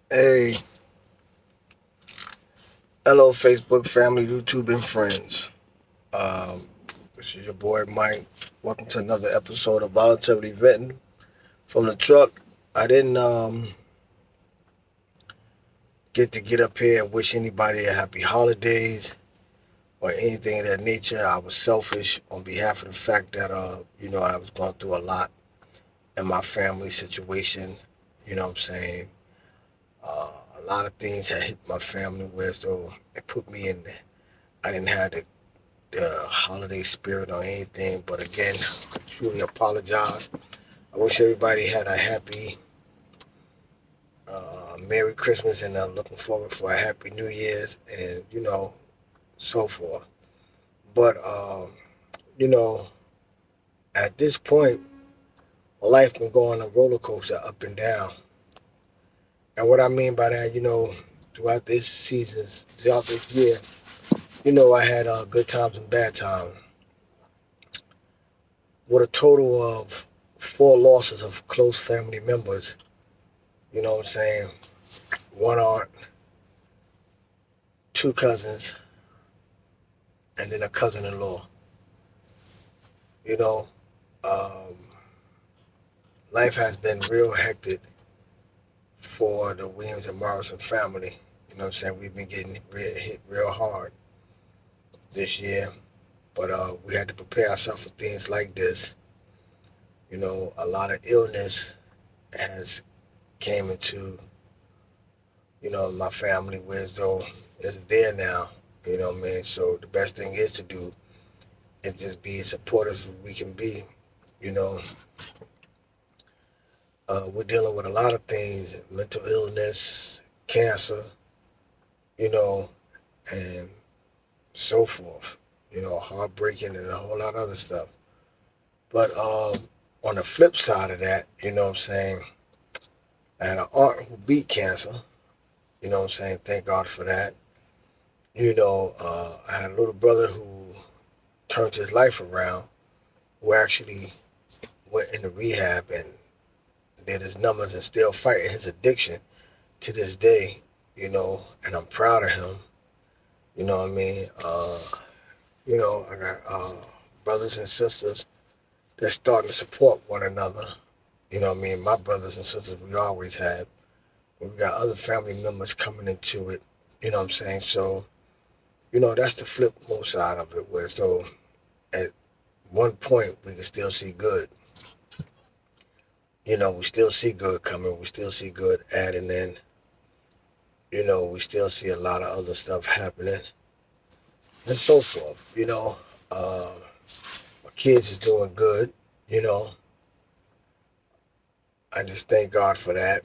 Hey, hello, Facebook family, YouTube, and friends. Um, this is your boy Mike. Welcome to another episode of Voluntarily Venting from the truck. I didn't get up here and wish anybody a happy holidays or anything of that nature. I was selfish on behalf of the fact that I was going through a lot in my family situation. You know what I'm saying? A lot of things had hit my family where so it put me in. I didn't have the holiday spirit or anything. But again, I truly apologize. I wish everybody had a happy Merry Christmas and looking forward for a Happy New Year's and so forth. But you know, at this point, life can go on a roller coaster up and down. And what I mean by that, throughout this year, I had good times and bad times. With a total of four losses of close family members, you know what I'm saying? One aunt, two cousins, and then a cousin-in-law. You know, um, life has been real hectic for the Williams and Morrison family. You know what I'm saying? We've been getting hit real hard this year, but we had to prepare ourselves for things like this. A lot of illness has came into, my family, whereas though it's there now. You know what I mean? So the best thing is to do is just be as supportive as we can be. You know, we're dealing with a lot of things: mental illness, cancer, you know, and so forth. Heartbreaking and a whole lot of other stuff. But on the flip side of that, you know what I'm saying, I had an aunt who beat cancer. You know what I'm saying? Thank God for that. I had a little brother who turned his life around, who actually went into rehab and did his numbers and still fighting his addiction to this day. And I'm proud of him. You know what I mean? I got brothers and sisters that's starting to support one another. You know what I mean? My brothers and sisters we always had. But we got other family members coming into it. You know what I'm saying? So, that's the flip most side of it, where so at one point we can still see good. We still see good coming. We still see good adding in. We still see a lot of other stuff happening and so forth. My kids is doing good. You know, I just thank God for that.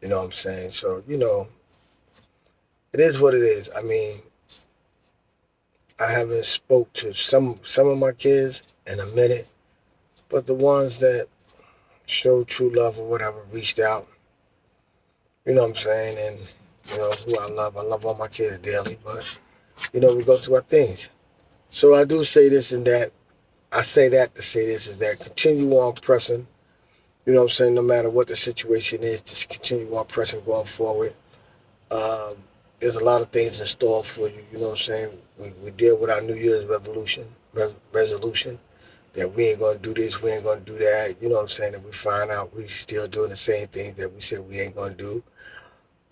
You know what I'm saying? So, it is what it is. I mean, I haven't spoke to some of my kids in a minute, but the ones that showed true love or whatever reached out. You know what I'm saying? And who I love all my kids dearly, but we go through our things. So I do say this and that. I say that to say this is that continue on pressing. You know what I'm saying? No matter what the situation is, just continue on pressing going forward. Um, there's a lot of things in store for you. You know what I'm saying? We deal with our New Year's resolution that we ain't gonna do this, we ain't gonna do that. You know what I'm saying? And we find out we still doing the same things that we said we ain't gonna do.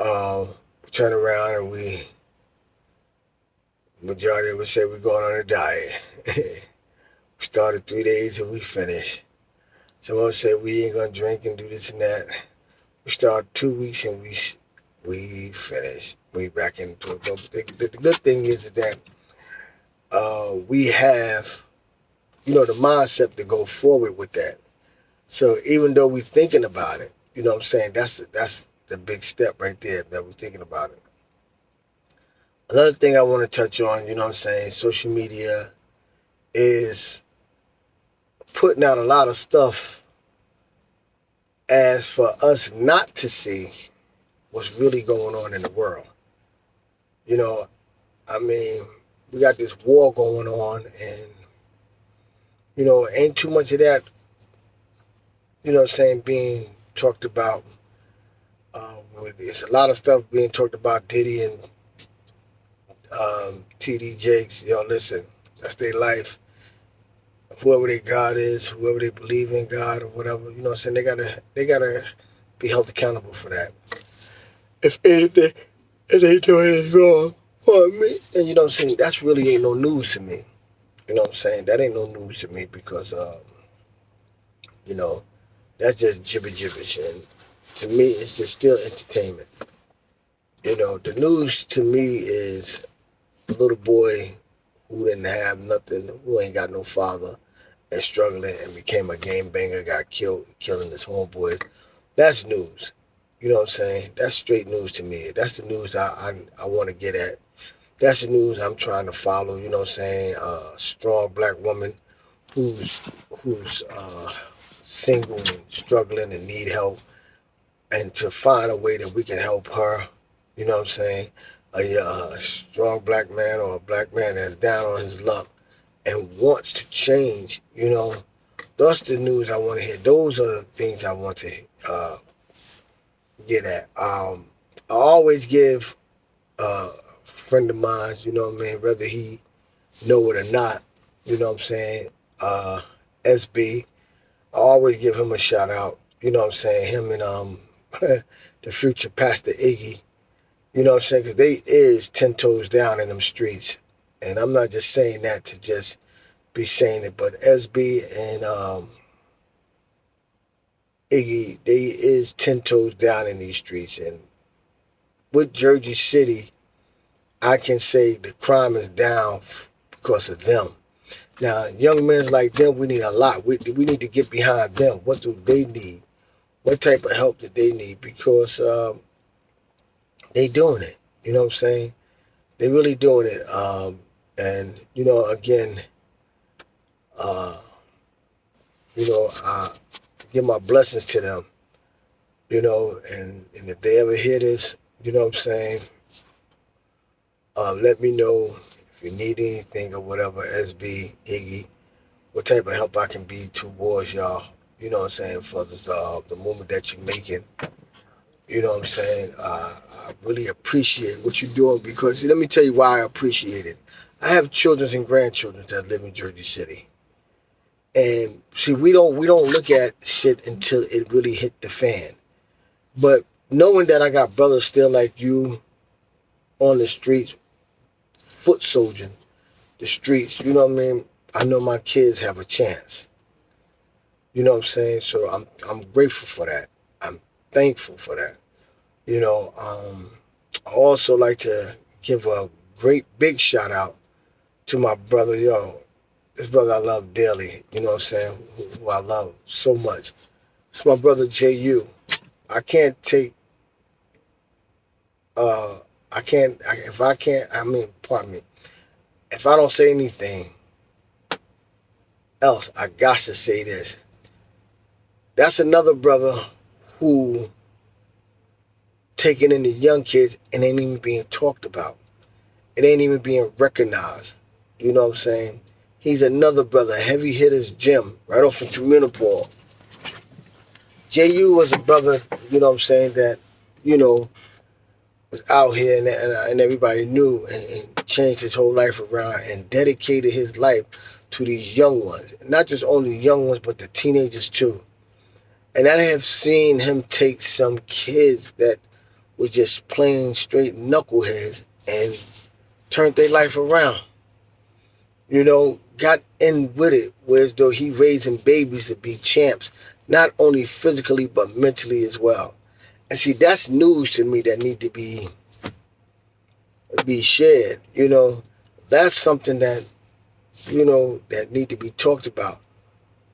Um, Turn around and we majority of us say we're going on a diet. We started 3 days and we finished. Some of us said we ain't gonna drink and do this and that. We started 2 weeks and we finished. We back into it. But the good thing is that we have the mindset to go forward with that. So even though we're thinking about it, you know what I'm saying, that's the big step right there that we're thinking about it. Another thing I want to touch on, you know what I'm saying, social media is putting out a lot of stuff as for us not to see what's really going on in the world. You know, I mean, we got this war going on, and ain't too much of that, being talked about It's a lot of stuff being talked about Diddy and TD Jakes. Yo, listen, that's their life. Whoever their God is, whoever they believe in God or whatever, you know what I'm saying? They gotta be held accountable for that. If anything, if they doing it wrong for me, and you know what I'm saying, that's really ain't no news to me. You know what I'm saying? That ain't no news to me because you know, that's just gibberish, and to me, it's just still entertainment. You know, the news to me is a little boy who didn't have nothing, who ain't got no father, and struggling and became a game banger, got killed, killing his homeboys. That's news. You know what I'm saying? That's straight news to me. That's the news I want to get at. That's the news I'm trying to follow. You know what I'm saying? A strong black woman who's single and struggling and need help, and to find a way that we can help her. You know what I'm saying? A strong black man or a black man that's down on his luck and wants to change. You know, that's the news I want to hear. Those are the things I want to get at. I always give a friend of mine, you know what I mean, whether he know it or not, you know what I'm saying, SB, I always give him a shout out, you know what I'm saying, him and the future Pastor Iggy, you know what I'm saying, because they is 10 toes down in them streets. And I'm not just saying that to just be saying it, but SB and Iggy, they is 10 toes down in these streets. And with Jersey City, I can say the crime is down because of them. Now, young men like them, we need a lot. We need to get behind them. What do they need? What type of help do they need? Because they doing it. You know what I'm saying? They really doing it. And, you know, again, uh, I give my blessings to them. You know, and if they ever hear this, you know what I'm saying, let me know if you need anything or whatever, SB, Iggy, what type of help I can be towards y'all. You know what I'm saying, for this, the movement that you're making. You know what I'm saying? I really appreciate what you're doing because see, let me tell you why I appreciate it. I have children and grandchildren that live in Jersey City. And see, we don't look at shit until it really hit the fan. But knowing that I got brothers still like you on the streets, foot soldiering the streets, you know what I mean? I know my kids have a chance. You know what I'm saying? So I'm grateful for that. I'm thankful for that. You know, I also like to give a great big shout out to my brother, yo, this brother I love dearly, you know what I'm saying, who I love so much. It's my brother JU. I can't take, uh, if I can't, I mean, pardon me, if I don't say anything else, I got to say this. That's another brother who taking in the young kids and ain't even being talked about. It ain't even being recognized. You know what I'm saying? He's another brother, Heavy Hitters Jim, right off of Communipore. JU was a brother, you know what I'm saying, that, you know, was out here and everybody knew and changed his whole life around and dedicated his life to these young ones. Not just only the young ones, but the teenagers too. And I have seen him take some kids that were just plain straight knuckleheads and turned their life around. You know, got in with it, whereas though he raising babies to be champs, not only physically but mentally as well. And see, that's news to me that need to be shared. You know, that's something that that need to be talked about.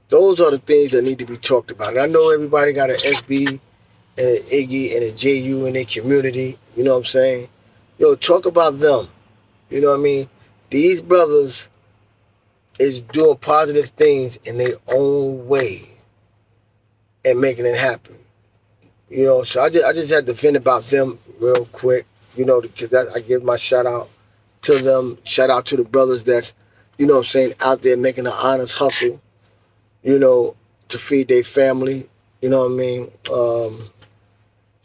Those are the things that need to be talked about. And I know everybody got an SB and an Iggy and a JU in their community. You know what I'm saying? Yo, talk about them. You know what I mean? These brothers is doing positive things in their own way and making it happen. You know, so I just had to vent about them real quick. You know, because I give my shout out to them. Shout out to the brothers that's, you know what I'm saying, out there making an honest hustle, you know, to feed their family. You know what I mean?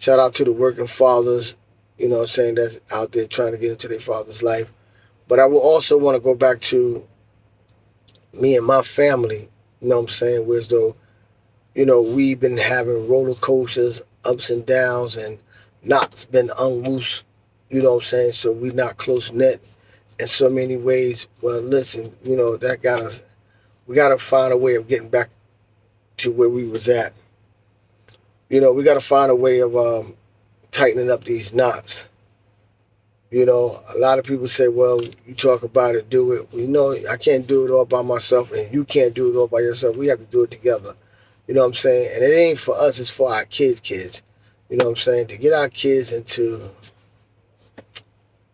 Shout out to the working fathers, you know what I'm saying, that's out there trying to get into their father's life. But I will also want to go back to me and my family, you know what I'm saying, whereas though, you know, we've been having roller coasters, ups and downs, and knots been unloose, you know what I'm saying, so we not close knit in so many ways. Well, listen, you know, that got us, we got to find a way of getting back to where we was at. You know, we got to find a way of tightening up these knots. You know, a lot of people say, well, you talk about it, do it. Well, you know, I can't do it all by myself, and you can't do it all by yourself. We have to do it together. You know what I'm saying? And it ain't for us, it's for our kids. You know what I'm saying? To get our kids into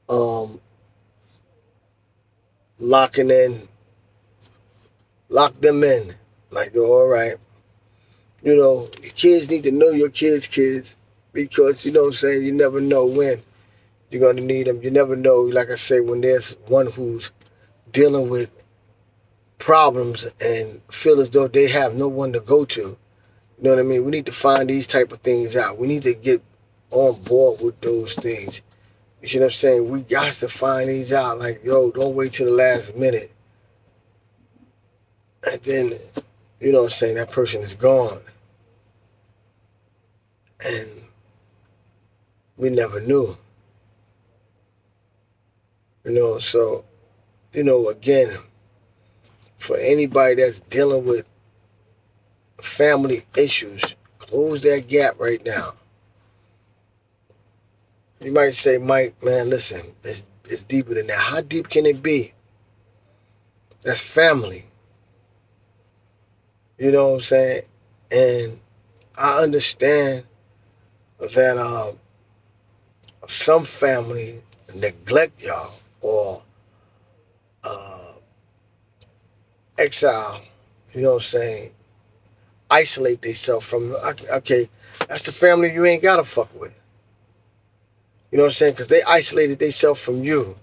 um, locking in, lock them in. Like, yo, all right. You know, your kids need to know your kids, because, you know what I'm saying, you never know when you're going to need them. You never know, like I say, when there's one who's dealing with problems and feel as though they have no one to go to. You know what I mean? We need to find these type of things out. We need to get on board with those things. You see what I'm saying? We got to find these out. Like, yo, don't wait till the last minute. And then, you know what I'm saying, that person is gone. And we never knew. You know, so, you know, again, for anybody that's dealing with family issues, close that gap right now. You might say, Mike, man, listen, it's deeper than that. How deep can it be? That's family. You know what I'm saying? And I understand that some family neglect y'all or exile, you know what I'm saying, isolate themselves from, okay, that's the family you ain't got to fuck with. You know what I'm saying? Because they isolated themselves from you.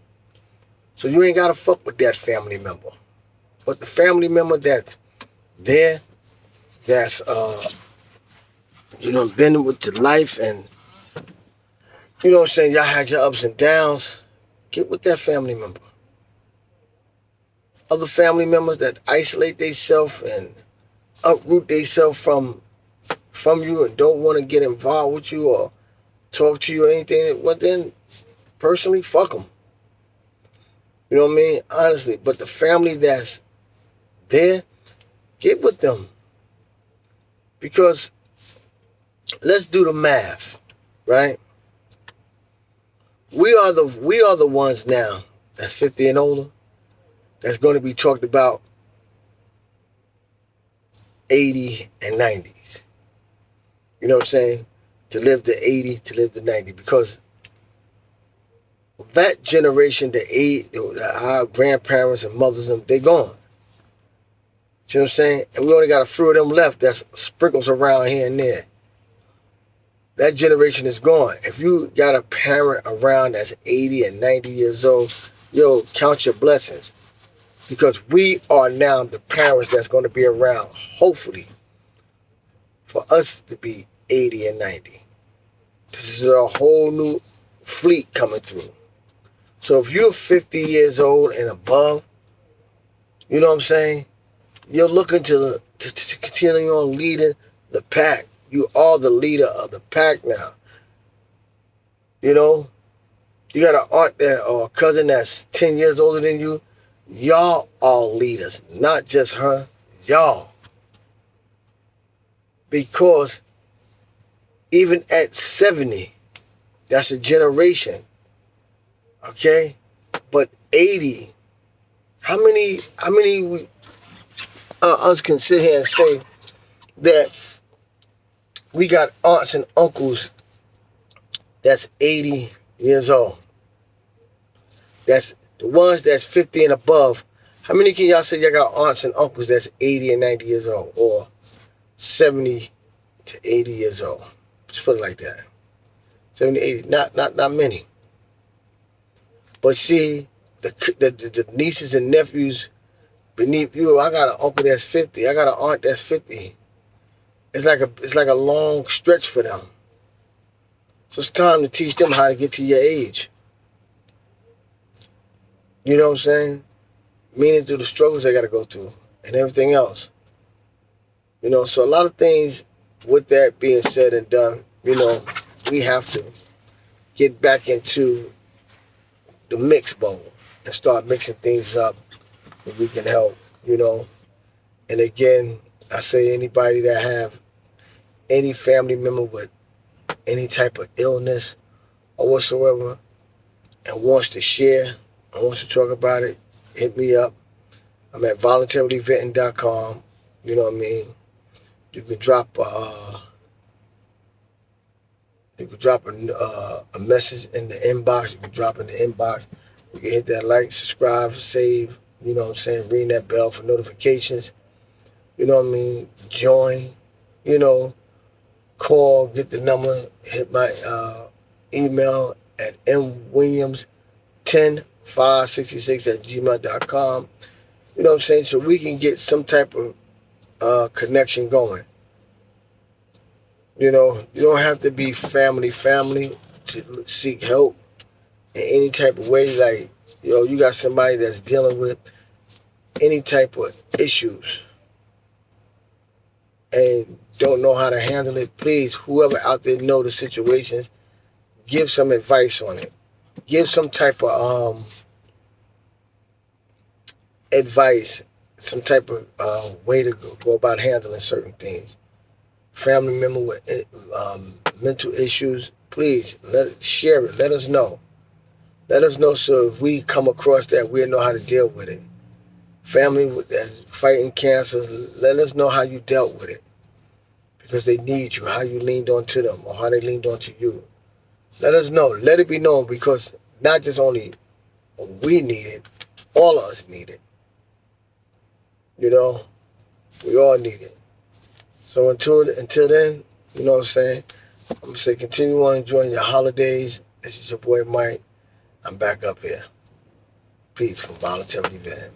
So you ain't got to fuck with that family member. But the family member that's there, that's, you know, been with your life and, you know what I'm saying, y'all had your ups and downs, get with that family member. Other family members that isolate themselves and uproot themselves from you and don't want to get involved with you or talk to you or anything, well then, personally, fuck them. You know what I mean? Honestly. But the family that's there, get with them. Because let's do the math, right? We are the ones now that's 50 and older that's going to be talked about 80 and 90s. You know what I'm saying? To live to 80, to live to 90. Because that generation, our grandparents and mothers, they're gone. You know what I'm saying? And we only got a few of them left that's sprinkles around here and there. That generation is gone. If you got a parent around that's 80 and 90 years old, yo, count your blessings. Because we are now the parents that's going to be around, hopefully, for us to be 80 and 90. This is a whole new fleet coming through. So if you're 50 years old and above, you know what I'm saying? You're looking to continue on leading the pack. You are the leader of the pack now. You know? You got an aunt or a cousin that's 10 years older than you. Y'all are leaders, not just her. Y'all. Because even at 70, that's a generation. Okay? But 80, how many us can sit here and say that we got aunts and uncles that's 80 years old? That's the ones that's 50 and above. How many can y'all say y'all got aunts and uncles that's 80 and 90 years old? Or 70 to 80 years old? Just put it like that. 70, 80. Not many. But see, the nieces and nephews beneath you, I got an uncle that's 50. I got an aunt that's 50. It's like a long stretch for them. So it's time to teach them how to get to your age. You know what I'm saying? Meaning through the struggles they got to go through and everything else. You know, so a lot of things with that being said and done, you know, we have to get back into the mix bowl and start mixing things up that we can help, you know. And again, I say anybody that have any family member with any type of illness or whatsoever and wants to share and wants to talk about it, hit me up. I'm at voluntaryventing.com. You know what I mean? You can drop a message in the inbox. You can drop in the inbox. You can hit that like, subscribe, save. You know what I'm saying? Ring that bell for notifications. You know what I mean? Join. You know, call, get the number, hit my email at mwilliams10566@gmail.com. You know what I'm saying? So we can get some type of connection going. You know, you don't have to be family to seek help in any type of way. Like, you got somebody that's dealing with any type of issues and don't know how to handle it. Please, whoever out there know the situations, give some advice on it. Give some type of advice, some type of way to go about handling certain things. Family member with mental issues, please share it. Let us know. Let us know so if we come across that, we'll know how to deal with it. Family that's fighting cancer, let us know how you dealt with it. Because they need you, how you leaned on to them or how they leaned on to you. Let us know. Let it be known because not just only we need it, all of us need it. You know, we all need it. So until then, you know what I'm saying? I'm going to say continue on enjoying your holidays. This is your boy Mike. I'm back up here. Peace from Voluntarily Venting.